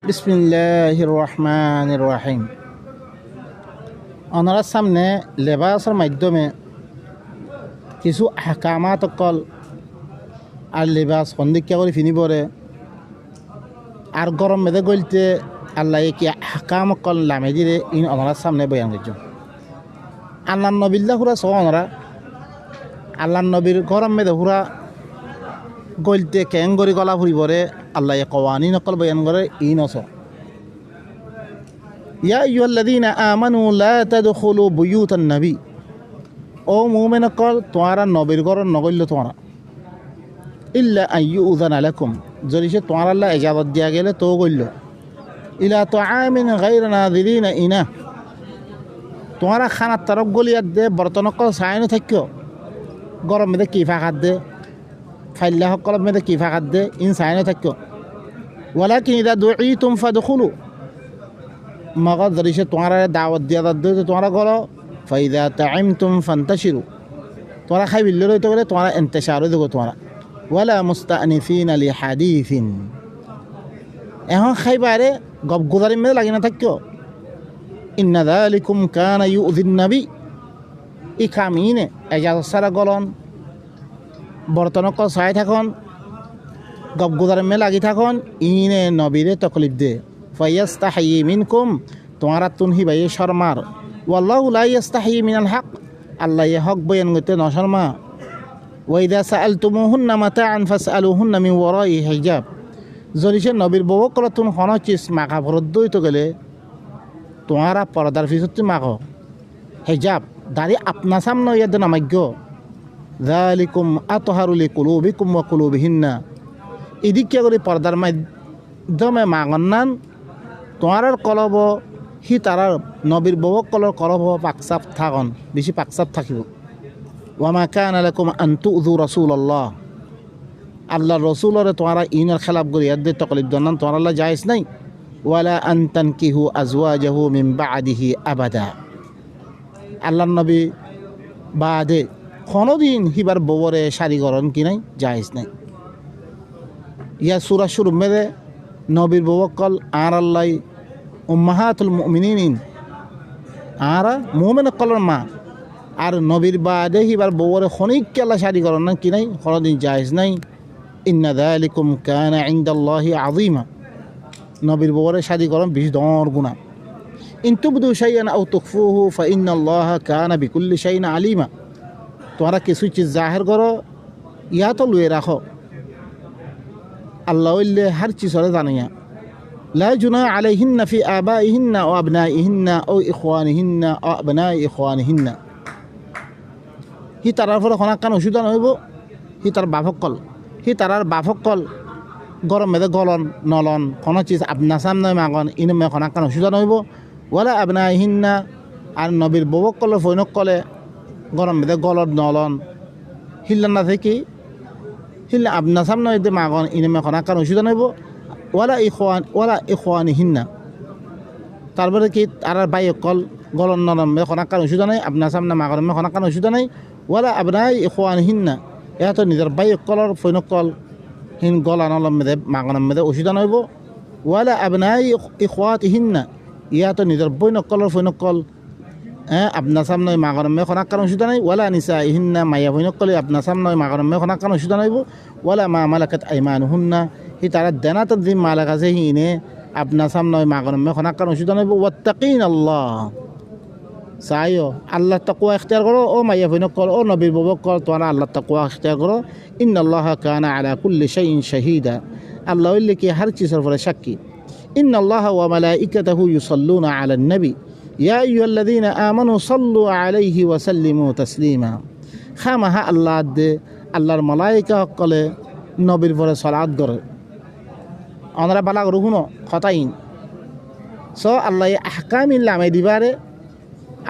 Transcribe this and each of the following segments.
বিসমিল্লাহির রহমানির রহিম। ওনার সামনে লেবাসের মাধ্যমে কিছু আহকামাত অকল আর লেবাস সন্দিক্ষা করে ফিনিবরে আর গরম মেদে গলতে আল্লাহ কি আহকাম অকল লামে দিলে ইন ওনার সামনে বয়ান করছ। আল্লাহ নবিল্লা হুরা সহ ওনারা আল্লাহ নবীর গরম মেদে হুরা গলতে কেং গরি গলা ফুরিবরে আল্লাহ কওয়ানি নকল বয়ান করে ইন অস। ইয়া আইয়ুহাল্লাযীনা আমানু লা তাদখুলু বুয়ুতান নবী, ও মুমিন নকল তোমরা নবীর ঘর নগল্য তোমরা ইল্লা আন ইউযানা লাকুম, যদি সে তোমার আল্লাহ ইজাজত দিয়া গেলে তো গল্য ইলা তুআমিন গায়রা নাযিরিনা ইনা, তোমরা খানার তরফ গলিয়াত দে বর্তন নকল সাইনো থাকিও গরম মেদে কি ফাঁকাত দে ফাইল্লা সকল মেদে কি ফাঁকাত দে ইন সাইনো থাকিও। ওয়ালাকিন ইযা দুঈতুম ফাদখুলু, মগর যদি সে তোমার দাওয়াত দিয়া দে তোমরা করো ফাইদা তাইমতুম ফান্তাশিরু, তোমরা খাই বিল্লে রইতে গেলে তোমরা ইন্তেশার হয়ে দেবো তোমরা। ওয়ালা মুস্তানিফিন আলি হাদিফিন, এখন খাইবারে গপ গুজারি মেয়ে লাগি না থাকিও। ইন্না যালিকুম কানা ইউযিন নবী, ই কামিনে এজাজত সারা গলন বর্তনক চাই থাকুন গপ গুজারি মেয়ে লাগি থাকুন ইনে নবীরে তকলিফ দে। ফাইয়াস্তাহি মিনকুম, তোমারা তুন হিবাই শর্মার। ওয়াল্লাহু লা ইয়াস্তাহি মিনাল হক, আল্লাহ হক বয়ান করতে নশর্মা। ওয়াইদা সাআলতুমুহুন্না মাতাআন ফাসআলুহুন্না মিন ওয়ারাই হিজাব, যদি সে নবীর বউ কলে তুন হন চিজ মাখা ভরত দইতে গেলে তোমারা পর্দার পিছতে মাখো হিজাব দাঁড়ি আপনা সামনে ইয়াদ নামাজ্ঞ। যালিকুম আতহারু লিকুলুবিকুম ওয়া কুলুবিহিন্না, এদিকে করে পর্দার মাধ্যমে মাগন্নান তোমার কলব হি তারার নবীর বউ কলর কলব পাকসাপ থাকন বেশি পাকসাপ থাকিব। ওয়ামা কানা লাকুম আন তুযু রাসূলুল্লাহ, আল্লাহর রসুলরে তোমারা ইনের খেলাফ করি ইয়াদের তকলিফ দন্নান তোমার আল্লাহ জায়েজ নাই। ওয়ালা আন তানকিহু আজওয়াজাহু মিন বাদিহি আবাদা, আল্লাহর নবী বাদে কোনোদিন হিবার বউরে শাড়িকরণ কি নাই জায়েজ নাই। ইয়া সূরা শুরু মেদে নবীর বউকল আর আল্লাহ উম্মাহাতুল মুমিনিন, আর মুমিন কলর মা, আর নবীর বাদে হিবার বউরে খনিককে আল্লাহ শাড়িকরণ না কি নাই কোনোদিন জায়েজ নাই। ইন্না যালিকুম কানা ইনদাল্লাহি আযীমা, নবীর বউরে শাড়িকরণ বেশি দর গুনাহ। ইন তুবদু শাইআন আও তুখফুহু ফাইন্নাল্লাহা কানা বিকুল্লি শাইইন আলিমা, তোমরা কিছু চিজ জাহির করো ইয়া তো লুয়ে রাখো, আল্লাহ হইলে হার চিজরে জানিয়া। লা জুনাহ আলাইহিন্না ফি আবাইহিন্না ওয়া আবনাইহিন্না ও ইখওয়ানিহিন্না ও আবনাই ইখওয়ানিহিন্না, হি তারার ফলে খনাকান অসুবিধা নহইব। হি তার বাফকল হি তারার বাফকল গরম মেদে গলন নলন কোনো চিজ আপনা সামনে মাগন ইনে মে খনাকান অসুবিধা নহইব। ওয়ালা আবনাইহিন্না, আর নবীর বউকলে ফৈনকলে গরম মেদে গলন নলন হিল্লা না থেকে হিল্লা আপনা সামনে যদি মাগন ইনে মে খনাকান অসুবিধা নহইব। ওয়ালা ইখওয়ানিহিন্না, তারপরে কি আর বাইকল গলন নলন মে খনাকান অসুবিধা নাই, আপনা সামনে মাগন মে খনাকান অসুবিধা নাই। ওয়ালা আবনাই ইখওয়ানিহিন্না, এত নিজের বাইকলর ফৈনকল হিন গলা নলম মেদে মাগনের মেদে অসুবিধা নহইব। ওয়ালা আবনাই ইখওয়াতিহিন্না, ইয়াতো নিজের বৈনকলর ফৈনকল আপনা সামনে মাগনের মে খনাকান অসুবিধা নাই। ওয়ালা নিসাইহিন্না, মাইয়া ফৈনকলে আপনা সামনে মাগনের মে খনাকান অসুবিধা নহইব। ওয়ালা মা মালাকাত আইমানুহুন্না, হি তারা দেনাত দিন মালাক আছে হিনে আপনা সামনে মাগনের মে খনাকান অসুবিধা নহইব। ওয়াত্তাকিনাল্লাহ, চাইও আল্লাহ তাকওয়া ইখতিয়ার করো। ও মাইয়া ফৈনকল ও নবীর বউকল তোমরা আল্লাহ তাকওয়া ইখতিয়ার করো। ইন্নাল্লাহা কানা আলা কুল্লি শাইইন শাহিদা, আল্লাহ হইলে কি হার চিজের ফলে সাক্ষী। ইন্নাল্লাহা ওয়া মালাইকাতাহু ইউসাল্লুনা আলান নবী ইয়া আইয়ুহাল্লাযীনা আমানু সাল্লু আলাইহি ওয়া সাল্লিমু তাসলিমা, খামাহা আল্লাহ দে আল্লাহর মালাইকা সকলে নবীর পরে সালাত করে। আমরা বালা রুহুনো খতাইন সো আল্লাহ আহকাম ইল্লামে দিবারে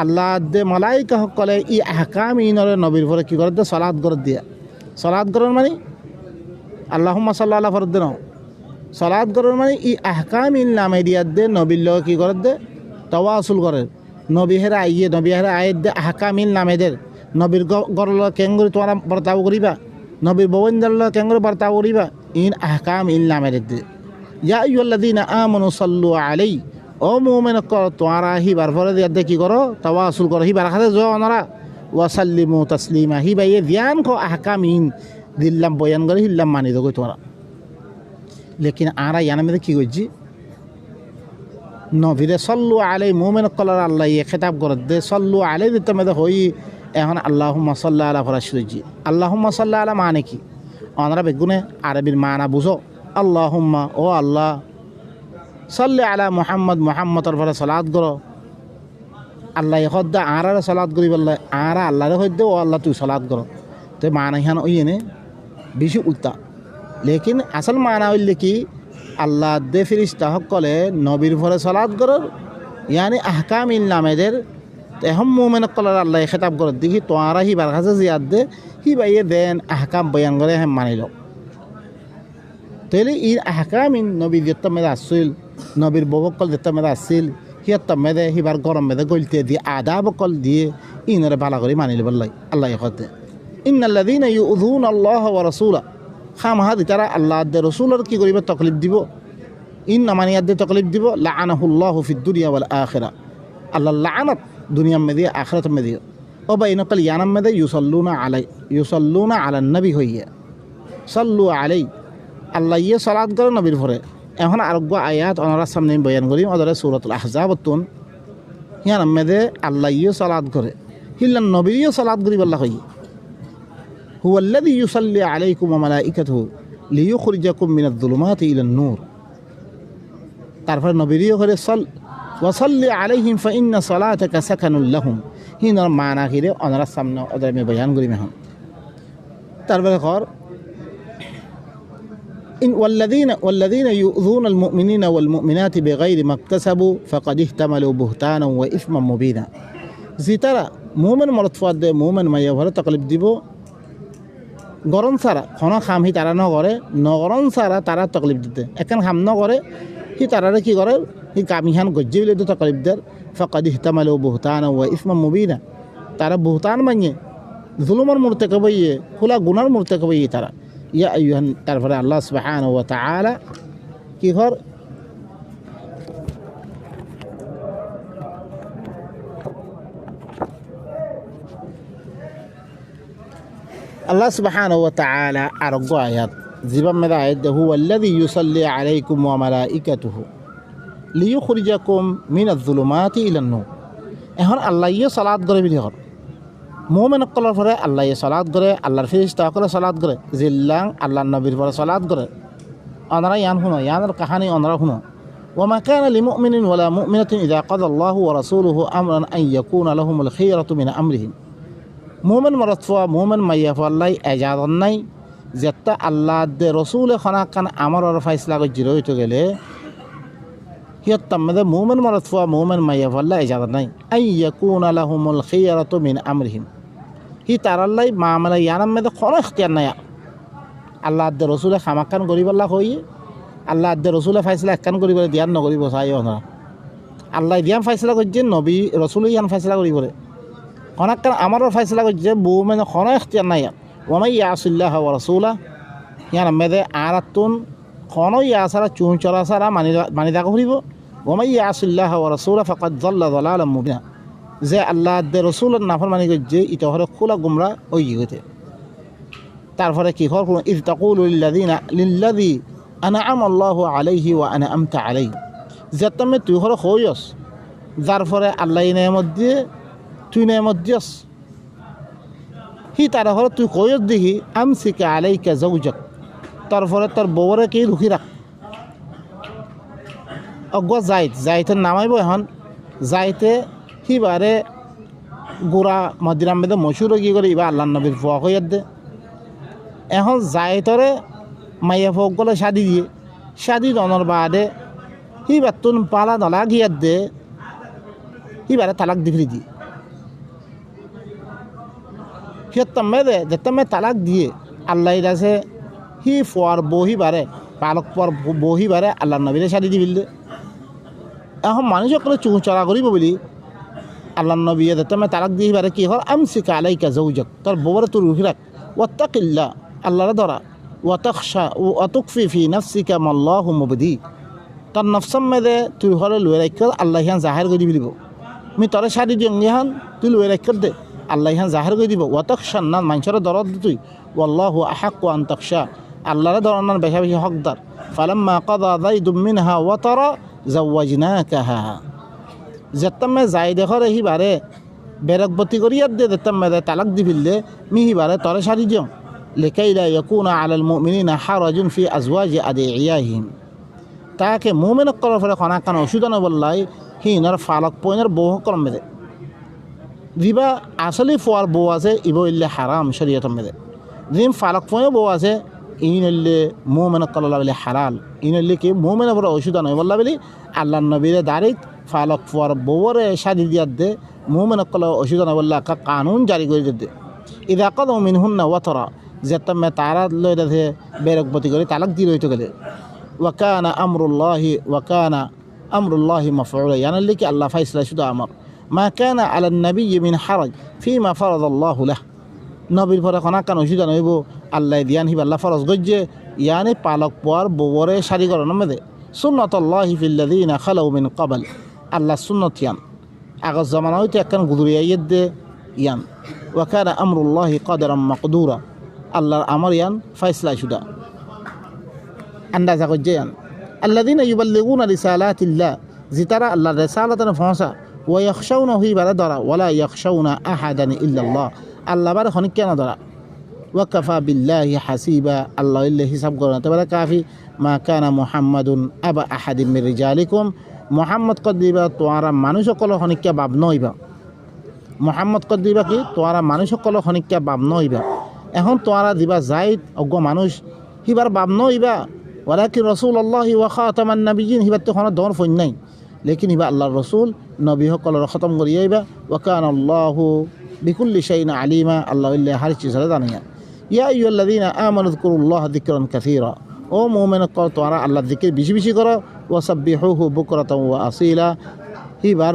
আল্লাহ দে মালাইকা সকলে ই আহকাম ইনরে নবীর পরে কি করে দে সালাত করে দিয়া। সালাত করার মানে আল্লাহুম্মা সাল্লি আলা ফরদিন, সালাত করার মানে ই আহকাম ইল্লামে দিয়া দে নবীর লগে কি করে দে তাওয়াসুল করে। নবী হেরা আইয়ে নবী হেরা আয়ের দে আহকাম ইল্লামে দে নবীর গরল কেঙ্গুরি তোমরা বর্তাও করিবা, নবীর ববন্দার কেঙ্গুরি বর্তাও করিবা, ইন আহকাম ইল্লামে দে ইয়া আইয়ুহাল্লাযীনা আমানু সাল্লু আলাই ও মুমিন কর তোয়ারা হিবার পরে দিয়ে কি করো তাওয়াসুল করো হিবার খাতে জো অনারা ওয়াসাল্লিমু তাসলিমা হিবাইয়ে ধ্যান কো আহকামিন দিল্লাম বয়ান করে হিল্লাম মানি দো তোরা লেকিন আরা ইয়ানা মধ্যে কি করছি নবীরে সল্লু আলাই মুমিন কলার আল্লাহ ইয়ে খেতাব করে দে সল্লু আলাই দিতে মেয়েদের হই এখন আল্লাহুম্মা সাল্লি আলা ফরাসুজি আল্লাহুম্মা সাল্লি আলা মানে কি অনারা বেগুনে আরবির মানা বুঝো আল্লাহুম্মা ও আল্লাহ সাল্লি আলা মুহাম্মদ মুহাম্মদর পরে সালাত করো আল্লাহ হদ্দা আরারে সালাত করি বললে আরা আল্লাহরে হদ্দে ও আল্লাহ তুই সালাত করো তো মানা ইহান ওই এনে বেশি উল্টা লেকিন আসল মানা হইলে কি আল্লাহ দে ফিরিস্তা সকলে নবীর পরে সালাত করর ইয়ানি আহকাম ইল নামেদের এখন মুমিন কলার আল্লাহ খেতাব করে দেখি তোয়ারা হিবার কাছে জিয়াদ দে হিবাইয়ে দেন আহকাম বয়ান করে হেম মানিল তাহলে ই আহকাম ইন নবী যেতে মেদে আসছিল নবীর ববকল যেতে মেদে আসছিল হিয়াত মেদে হিবার গরম মেদে গলতে দিয়ে আদা বকল দিয়ে ইনরে ভালো করে মানিল বললাই আল্লাহ হতে ইন্নাল্লাযীনা ইউযুনা আল্লাহ ওয়া রাসূলা খামহাদি তারা আল্লাহ দে রসুলের কি করিবে তকলিফ দিব ইন নামানিয়াদ দে তকলিফ দিব লাআনাহুল্লাহু ফিদ দুনিয়া ওয়াল আখিরা আল্লাহ লাআনাত দুনিয়া মে দিয়ে আখিরাত মে দিয়ে ও বাইনাকাল ইয়ানাম মে দে ইউসাল্লুনা আলান নবী হইয়া সাল্লু আলাই আল্লাহ ইয়ে সালাত করে নবীর পরে এখন আরোগ্য আয়াত ওনারা সামনে বয়ান করি ওদের সূরাতুল আহজাবতুন ইয়ানাম মে দে আল্লাহ ইয়ে সালাত করে হিল্লান নবীর ইয়ে সালাত করি বল্লা হইয়া হুয়া আল্লাযী ইউসাল্লি আলাইকুম ওয়া মালাইকাতুহু লিইখরিজাকুম মিনাজ যুলুমাতি ইলান নূর তারপর নবীও করে ওয়াসাল্লি আলাইহিম ফাইন্না সালাতাকা সাকানুল লাহুম হিনার মানা কিরে ওনারা সামনে ওদের আমি বয়ান করি মেহন তারপরে কর إن والذين يؤذون المؤمنين والمؤمنات بغير ما اكتسبوا فقد احتملوا بهتانا وإثما مبينا زيترا مؤمن مرتفض مؤمن ما يفعل تقلب ديبو গরম ছাড়া কোনো খাম হি তারা নকরে নগরম ছাড়া তারা তকলিফ দিতে এখন খাম নকরে হি তারারে কি করে হি কামিহান গজ্জি বিলে তকলিফ দেয় ফাকাদ ইহতামালু বুহতানা ওয়া ইসমা মুবিনা তারা বুহতান মানে জুলুমের মুরতাকিব হইয়ে খোলা গুনার মুরতাকিব হইয়ে তারা ইয়া আইয়ুহান তারপরে আল্লাহ সুবহানাহু ওয়া তাআলা কি কর আল্লাহ সুবহানাহু ওয়া তাআলা আরোগ্য আয়াত জীবন মেদা আয়াত হুয়া আল্লাযী ইউসাল্লি আলাইকুম ওয়া মালাইকাতুহু লিইখরিজাকুম মিনাজ যুলুমাতি ইলান নূর এখন আল্লাহ ইয়ে সালাত করে বিলি কর মুমিন কলার পরে আল্লাহ ইয়ে সালাত করে আল্লাহর ফেরেশতা সকলে সালাত করে জিল্লাং আল্লাহর নবীর পরে সালাত করে ওনারা ইয়ান শুনো ইয়ানের কাহানি ওনারা শুনো ওয়া মা কানা লিমুমিনিন ওয়ালা মুমিনাতিন ইযা কাদা আল্লাহু ওয়া রাসূলুহু আমরান আন ইয়াকুনা লাহুমুল খিয়রাতু মিন আমরিহিম মোমেন মরতফা মোমেন মাইয়া ফাল্লাই এজাদন নাই যেটা আল্লাহ দে রসুল খান আমার ফাইসলা জিরো হইতে গেলে হিয়ত তাম্মদে মোমেন মরতফা মোমেন মাইয়া ফাল্লা এজাদন নাই আইয়াকুন আলাহুমুল খিয়ারাতু মিন আমরিহিম হি তারাল্লাই মামলা ইয়ানাম মেদে কোনো ইখতিয়ার নাই আল্লাহ দে রসুলে খামাকান গরিবাল্লা হই আল্লাহ দে রসুলে ফাইসলা একখান করিব দিয়ান নকরিব চাই ওনারা আল্লাহ দিয়ান ফাইসলা করছে নবী রসুলে ইয়ান ফাইসলা করিব অনেক আমারও ফাইসলা করছে বউ মানে কোনো ইখতিয়ার নাই ওমাই ইয়াসিল্লাহ ওয়া রাসূলা ইয়ান মেদে আরাতুন কোনো ইয়া ছাড়া চুন চড়া ছাড়া মানি থাকা ফুরিব ওমাই ইয়াসিল্লাহ ওয়া রাসূলা ফাকাদ যাল্লা যালালাম মুবিনা যে আল্লাহ দে রসুলের নাফরমানি করছে ইটা হরে খোলা গুমরা ওই হইতে তারপরে কি হল ইয তাকুলু লিল্লাযী আনআমা আল্লাহু আলাইহি ওয়া আনআমতা আলাইহি যেতমে তুই হরে হইস যার ফলে আল্লাহ নেয়ামত দিয়ে তুই নেয়ামত দিয়স হি তারা হলে তুই কয়স দেখি আমসিকা আলাইকা যাওজাক তারপরে তোর বউরে কি রুখি রাখ অজ্ঞ যাইতের নামাইব এখন যাইতে সিবারে গোড়া মদিনার মধ্যে মশুর কি করে এবার আল্লাহ নবীর ফুয়া হইয়ার দে এখন যাইতরে মাইয়া ফুক গলে শাদি দিয়ে শাদি দনের বাদে সিবার তুন পালা দলা গিয়ার দে সিবারে তালাক দিফরি দিয়ে সিয়ত্তমে দে যেতমে তালাক দিয়ে আল্লাহ আছে হি ফুয়ার বহিবারে পালক পর বহিবারে আল্লাহ নবীরে শাদি দিবিলে এখন মানুষ সকলে চুচড়া করিব বলি আল্লাহ নবী যেতমে তালাক দিয়ে বারে কি হল আমসিকা আলাইকা যাওজাক তোর বউরে তোর রুখি রাখ ওয়াত্তাকিল্লাহ আল্লাহরে ধরা ওয়াতাখশা ওয়াতুকফি ফি নাফসিকা মাল্লাহু মুবদি তার নফসম মেদে তুই হরে লুয়ে রাখ আল্লাহ ইহান জাহের করে দিব মি তরে সারি দিও ইহান তুই লুয়ে রাখ দে আল্লাহ ইহান জাহের করে দিব ওয়াতাখশান না মানুষের দরদ তুই ওয়াল্লাহু আহাক্কু আন তাখশা আল্লাহরে দরনার বেশা বেশি হকদার ফালাম্মা কাদা যাইদুম মিনহা ওয়াতারা জাওয়াজনাকাহা যেতামে যাই দেখর হিবারে বেরকবতী করিয়ার দে দেতাম তালাক দি ফিললে মি হিবারে তরে সারি দিও লিকাই লা ইয়াকুনা আলাল মুমিনিনা হারাজুন ফি আজওয়াজি আদিয়াহিম তাকে মুমিন করার ফলে খানা কান ওষুধ না বললাই হিনার ফালক পয়নার বউ কলম মেদে দিবা আসলে ফোয়ার বউ আছে ইবো ইল্লে হারাম শরীয়ত মেদে জিম ফালক পয়ও বউ আছে ইনল্লে মুমিন কল্লা বলে হালাল ইনল্লে কি মুমিন বড় ওষুধ নয় বললা বলি আল্লাহ নবীরে দাঁড়িত ফালক ফোয়ার বউরে শাদি দিয়ার দে মুমিন কল্লা ওষুধ না বললা কানুন জারি করে দে ইদা কদ মিনহুন্না ওয়াতরা যেতামে তারা লই দে বেরকবতী করে তালাক দিয়ে রইতে গেলে ওয়াকানা আমরুল্লাহি মাফউলা ইয়ানাল্লি কি আল্লাহ ফাইসলা শুধু আমর মা কানা আলা নবিয়্যি মিন হারাজ ফিমা ফারাদাল্লাহু লাহ নবীর পরে খানা কান ওষুধ নইব আল্লাহ দিয়ান হিব আল্লাহ ফরজ গজ্জে ইয়ানি পালক পোয়ার বউরে শাড়ি করানো মেদে সুন্নাতুল্লাহি ফিল্লাযিনা খালাউ মিন ক্বাবল আল্লাহ সুন্নত ইয়ান আগজ জামানা হইতে একখান গুদুরিয়াইয়ের দে ইয়ান ওয়াকানা আমরুল্লাহি কাদারাম মাকদুরা আল্লাহর আমর ইয়ান ফাইসলা শুধু আন্দাজা গজ্জে ইয়ান আল্লাযিনা ইউবাল্লিগুনা রিসালাতিল্লাহ জিতারা আল্লাহর রিসালাতনে পৌঁছা ওয়া ইয়াখশাউনাহু বারা দরা ওয়ালা ইয়াখশাউনা আহাদান ইল্লাল্লাহ আল্লাহ বার খনিক না ধরা ওয়াকাফা বিল্লাহি হাসিবা আল্লাহ ইল্লে হিসাব করতে পারে কাফি মা কানা মুহাম্মাদুন আবা আহাদিম মির রিজালিকুম মুহাম্মদ কদিবা তোয়ারা মানুষ সকল খনিকা বাব নইবা মুহাম্মদ কদিবা কি তোয়ারা মানুষ সকল খনিকা বাব নইবা এখন তোয়ারা দিবা যাইত অজ্ঞ মানুষ হিবার বাব নইবা ওয়ালাকি রাসূলুল্লাহি ওয়া খাতামান নাবিয়্যিন হিবার তো কোনো দর ফইন নাই লেকিন হিবা আল্লাহর রাসূল নবী সকলের খতম করিয়াইবা ওয়া কানা আল্লাহু বিকুল্লি শাইইন আলিমা আল্লাহ ইল্লা হার চিজ জানিয়া ইয়া আইয়ুহাল্লাযীনা আমানু যকুরুল্লাহ যিকরান কাসীরা ও মুমিন কল তোরা আল্লাহর জিকির বেশি বেশি করো ওয়া সাব্বিহুহু বুকরাতাও ওয়া আসীলা হিবার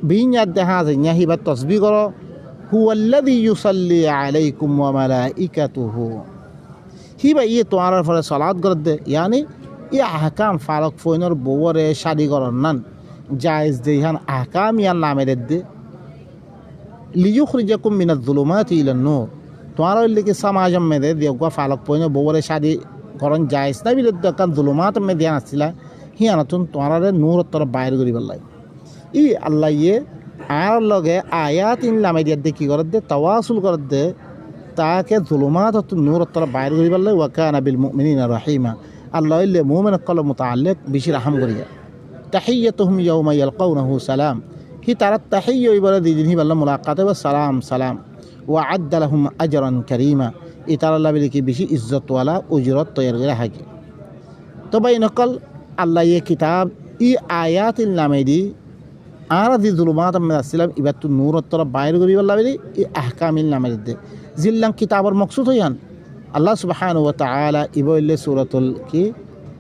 বিনিয়াত দেখা যায় হিবার তাসবিহ করো হুয়াল্লাযী ইউসাল্লি আলাইকুম ওয়া মালাইকাতুহু হিবা ইয়ে তোরার ফলে সালাত করে দে ইয়ানি ই আহকাম ফারক ফইনর বউরে শাদি করন নান জায়েজ দেহান আহকাম ইয়ান নামে দে লিয়ুখরিজাকুম মিনাজ যুলুমাতি ইলান নূর তোমরা লিখে সমাজম মে দে দিওগা ফালক পয়নো বউরে শাদি করন জায়েজ না বিলে দকান যুলুমাত মে ধ্যান আসিলা হিয়ানাতুন তোমরা নূর তর বাইর করি বললাই ই আল্লাহ ইয়ে আর লগে আয়াত ইন নামে দিয়ে কি করে দে তাওয়াসুল করে দে তাকে যুলুমাত নূর তর বাইর করি বললাই ওয়া কানা বিল মুমিনিনা রাহিমা আল্লাহ ইল্লে মুমিন কল মুতাআল্লিক বেশি রহম করিয়া তাহিয়াতুহুম ইয়াউমা ইয়ালকাউনাহু সালাম হি তারা তাহিয়্য ইবারে দিদিন হি বললাম মুলাকাতে বা সালাম সালাম ওয়া আদ্দা লাহুম আজরান কারীমা ই তারা আল্লাহ বলে কি বেশি ইজ্জতওয়ালা উজরত তৈরি করে হাকি তো ভাই নকল আল্লাহ ইয়ে কিতাব ই আয়াতিল নামে দি আর দি যুলুমাত মে আসছিলাম ইবার তো নূরত তরা বাইর করি বললা বলি ই আহকামিল নামে দে জিল্লাং কিতাবর মকসুদ হইয়ান আল্লাহ সুবহানাহু ওয়া তাআলা ইবইল্লে সূরাতুল কি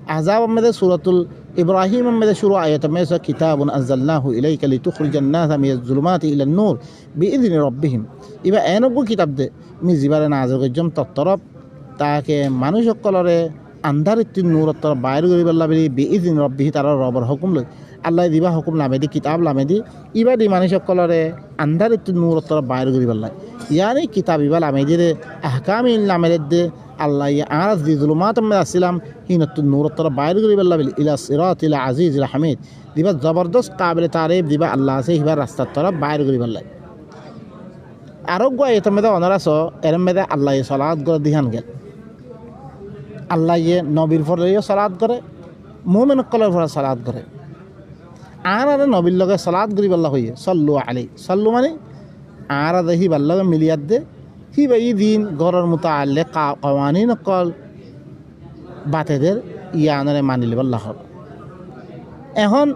আহজাব মে সূরাতুল ইব্রাহিম মে শুরু আয়াত মে কিতাবুন আনজালনাহু ইলাইকা লিতুখরিজান নাসা মিনাজ যুলুমাতি ইলান নূর বিইذনি রাব্বিহিম ইবা এনগো কিতাব দে মি জিবারে নাযিল গজম ততরব তাকে মানুষ সকলরে আন্ধারিত নূরত তর বাইর করি বললা বলি বিইذনি রাব্বিহি তার রবের হুকুম লই আল্লাহ দিবা হুকুম নামে দি কিতাব নামে দি ইবা দি মানুষ সকলরে আন্ধারিত নূরত তর বাইর করি বললা ইয়ানি কিতাব ইবা নামে দি আহকামিল নামে দে আল্লাহ আর দি যুলুমাত মে আসিলাম হিনত নূরত তর বাইর করি বললা বলি ইলা সিরাতিল আজিজিল হামিদ দিবা জবরদস্ত কাবিল তারিফ দিবা আল্লাহ সে হিবা রাস্তার তর বাইর করি বললা আরোগ্য আয়াত মে অনারাস এর মে আল্লাহ সালাত করে দিহান গেল আল্লাহ ইয়ে নবীর ফলে সালাত করে মুমিন কলের ফলে সালাত করে আর নবীর লগে সালাত করি বললা হইয়ে সল্লু আলাই সল্লু মানে আর হি বাল্লগে মিলিয়াত দে হি বা ই দিন ঘরের মতো আল্লে কাওয়ানি নকল বাতেদের ইয়ানরে মানিলে বললা হর এখন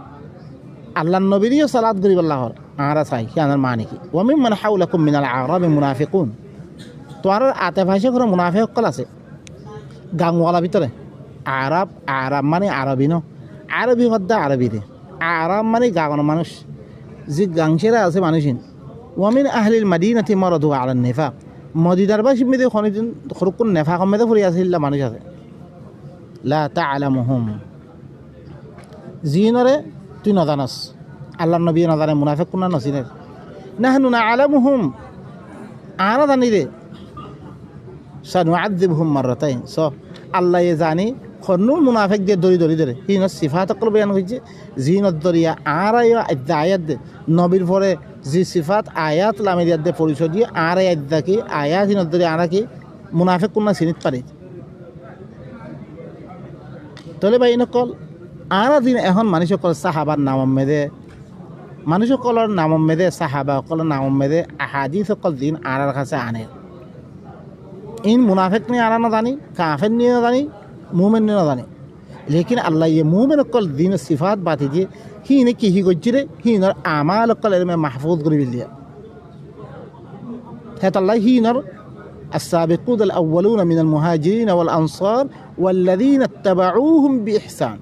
আল্লাহ নবীরও সালাত করি বললা হর আর চাই হিয়ানের মানে কি ওয়ামিন মানে হাউলাকুম মিনাল আরাবি মুনাফিকুন তোমার আতে ভাষা করে মুনাফিক সকল আছে গাংওয়ালা ভিতরে আরব আরব মানে আরবি ন আরবি মধ্যে আরবি দে আরব মানে গাগন মানুষ যে গাংসেরা আছে মানুষিন ওয়ামিন আহলিল মাদিনাতি মারাদু আলান নিফাক মদিনার বাসী মেয়েদের খনিদিন খরুকুন নেফা কমেদে ফুরি আসিল মানুষ আছে লা তা'লামুহুম জিনরে তুই নজানাস আল্লাহ নবী নজানে মুনাফিক কোন নসিনের নাহনু না'লামুহুম আরা জানি রে সানুআযিবুহুম মাররাতাইন সো আল্লাহ জানি খন্নু মুনাফিক দিয়ে ধরে হিন সিফাত কল বয়ান হইছে জিনত দরিয়া আরাই আয়াত দে নবীর পরে যে সিফাত আয়াত লামিরিয়াত দে পরিচয় দিয়ে আরাই আয়াত কি আয়াত জিনত দরিয়া আরা কি মুনাফিক কোন চিনিত পারে তলে ভাই নকল আরা দিন এখন মানুষ সকল সাহাবার নাম মেদে মানুষ সকলের নাম মেদে সাহাবা সকলের নাম মেদে আহাদিস সকল দিন আরার কাছে আনে ইন মুনাফিক নিয়ে আরা না জানি কাফের নিয়ে না জানি মুমেন নিয়ে না জানি লেকিন আল্লাহ ইয়ে মুমেন সকল দিন সিফাত বাতি দিয়ে হিনে কি হি গজ্জিরে হিনর আমাল সকল এরমে মাহফুজ করে বিলিয়া হেত আল্লাহ হিনর السابقون الأولون من المهاجرين والأنصار والذين اتبعوهم بإحسان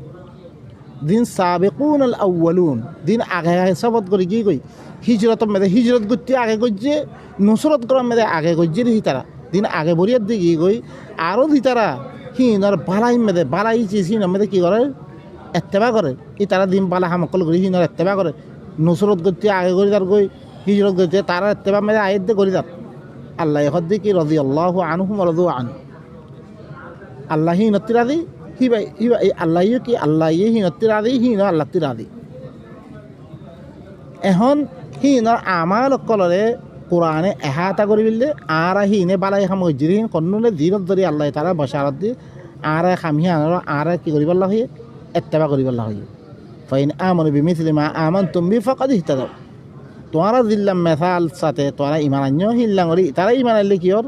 দিন সাবেকুন আল আউয়ালুন দিন আগে আগে সবত করে কি কই হিজরত মেদে হিজরত করতে আগে গজ্জে নুসরত করা মেদে আগে গজ্জে হি তারা দিন আগে বরিয়ার দিকে কই আরও দি তারা হিনর বালাই মেদে বালাই চিসি মেদে কি করে এত্তেবা করে ই তারা দিন বালা হামকল করে হিনর এত্তেবা করে নুসরত করতে আগে করি তার কই হিজরত করতে তারা এত্তেবা মেদে আয়ের দে করি তার আল্লাহ এখন দেখি রাদিয়াল্লাহু আনহুম ওয়া রাদু আন আল্লাহ হিনতি রাদি হিবাই আল্লাহ কি আল্লাহ হিনতি রাদি হিন আল্লাহ রাদি এখন হিনর আমার কলরে কোরআনে এহাতা করি বিললে আর হিনে বালাই খাম গজ্জিরিহীন কন্নুনে দিনত ধরি আল্লাহ তারা বসারত দিয়ে আর খামিয়া আনার আর কি করি পাল্লা হইয়ে এত্তেবা করি পাল্লা হইয়ে ফাইন আমানু বিমিসলি মা আমানতুম বি ফাকাদ ইহতাদাউ তোমরা দিল্লাম মেসাল সাথে তোমরা ইমান আনিও হিল্লাং করি তারা ইমান আনলে কি ওর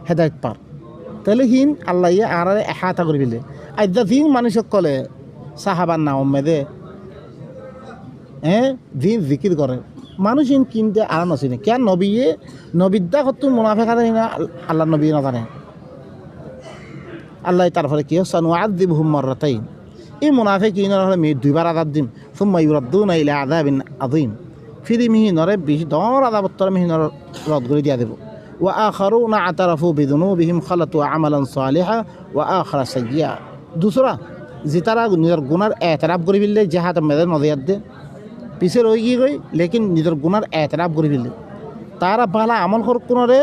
হেদায়েত পার তাহলে হিন আল্লাহ ইয়ে আর এহাতা করে বিলে আইদা দিন মানুষ কলে সাহাবার নাম মেদে দিন জিকির করে মানুষ ইন কিনতে আর নচিনে কেন নবীয়ে নবিদ্যা কত মুনাফেক আছে না আল্লাহ নবী না জানে আল্লাহ তারপরে কি সানুআযিবুহুম মাররাতাইন এই মুনাফিক ইনর হলে মি দুইবার আযাব দিম সুম্মা ইউরাদ্দুনা ইলা আযাবিন আযীম ফিরি মিহিনরে বেশি দর আযাবত্তর মিহিনর রদ করে দিয়া দেব ওয়া আখারুনা আতারাফু বিযুনুবিহিম খালাতু আমালান সালিহা ওয়া আখারা সাইয়্যা দুসরা জিতারা নিজের গুনার এতরাফ করে ফেললে জাহাদ মেদে নদিয়াত দে পিছে রয়ে গিয়ে গই লেকিন নিজের গুনার এতরাফ করে ফেললে তারা ভালা আমল কর কোনরে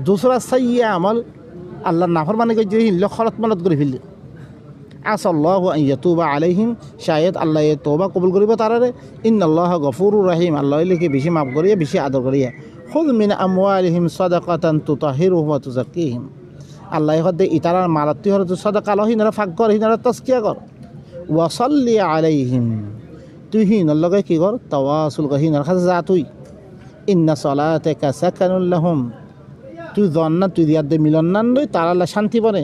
দুসরা সাইয়্যা আমল আল্লাহর নাফরমানি করে যে হিল্ল খলত মালত করে ফেললে আসাল্লাহু আন ইয়াতুবা আলাইহিম শায়দ আল্লাহ তওবা কবুল করিব তারারে ইন্নাল্লাহা গফুরুর রহিম আল্লাহ লিখে বেশি মাফ করিয়া বেশি আদর করিয়া খুদ মিন আমওয়ালিহিম সাদাকাতান তুতাহিরুহুম ওয়া তুযাক্কিহিম আল্লাহ হদে ইতারার মালাতি হরত সাদাকা লহিনারা ফাক কর হিনারা তাসকিয়া কর ওয়া সাল্লি আলাইহিম তুই হিনার লগে কি কর তাওয়াসুল কর হিনার কাছে যা তুই ইন্না সালাতাকা সাকানুল লাহুম তুই জন্না তুই দিয়াদে মিলন নান লই তারা শান্তি পারে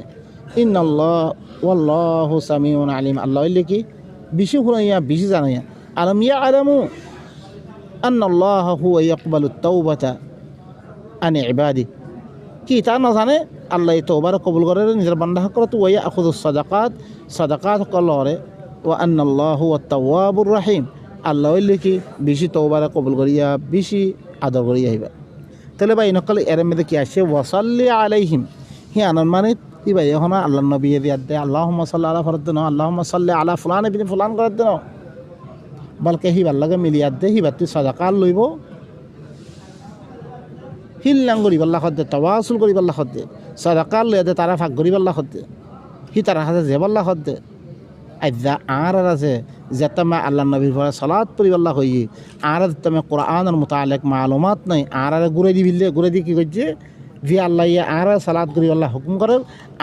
ইন্নাল্লাহ ওয়াল্লাহু সামিউন আলিম আল্লাহ লিখি বেশি শুনাইয়া বেশি জানাইয়া আলম ইয়ালামু আন্নাল্লাহ হুয়া ইয়াকবালু তাওবাতা আন ইবাদি কি তা না জানে আল্লাহ তওবার কবুল করে নিজের বান্দা হকরত ওয়া ইয়াখুযু সাদাকাত কলরে ওয়া আন্নাল্লাহু হুয়া তাওয়াবুর রহিম আল্লাহ লিখি বেশি তওবার কবুল করিয়া বেশি আদর করিয়া হইবা তাহলে ভাই নকল এর মধ্যে কি আসে ওয়াসাল্লি আলাইহিম হি আনন্দ মানে কি ভাই এখন আল্লাহ নবী দিয়াত দে আল্লাহুম্মা সাল্লি আলা ফরদ ন আল্লাহুম্মা সাল্লি আলা ফুলান ইবনে ফুলান করে দেন বলকে হি ভাল লাগে মিলিয়াত দে হি বাতি সাদাকা লইব হিল্লাং করি আল্লাহ খদ তাওয়াসুল করি আল্লাহ খদ সাদাকা লইয়া দে তারা ভাগ করি আল্লাহ খদ হি তারা হাতে যে আল্লাহ খদ আইদা আর আছে যেতামা আল্লাহ নবীর পরে সালাত পড়ি আল্লাহ হই আর তুমি কোরআনের মুতাআল্লিক মালুমাত নাই আর ঘুরে দিবিলে ঘুরে দি কি কইছে যে আল্লাহ ইয়া আর সালাত করি আল্লাহ হুকুম করে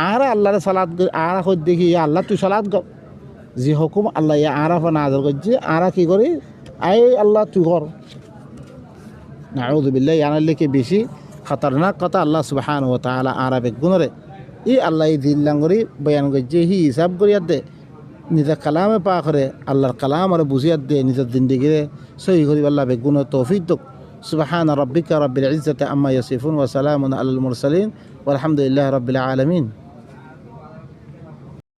আর আল্লাহর সালাত আর হই দেখি আল্লাহ তুই সালাত কর যে হুকুম আল্লাহ ইয়া আর নাযিল করছে আর কি করি আই আল্লাহ তুই কর নাউযু বিল্লাহি আনাল্লাহকে বেশি খতরনাক কথা আল্লাহ সুবহানাহু ওয়া তাআলা আরবে গুণরে ই আল্লাহ দিল্লাং করি বয়ান করছে হি হিসাব করিয়া দে নিজের কালামে পা করে আল্লাহর কালাম আর বুঝিয়াত দে নিজের জিন্দিগিরে সহি করি আল্লাহ বেগুণ তৌফিক দক سبحان ربك رب العزة عما يصفون وسلام على المرسلين والحمد لله رب العالمين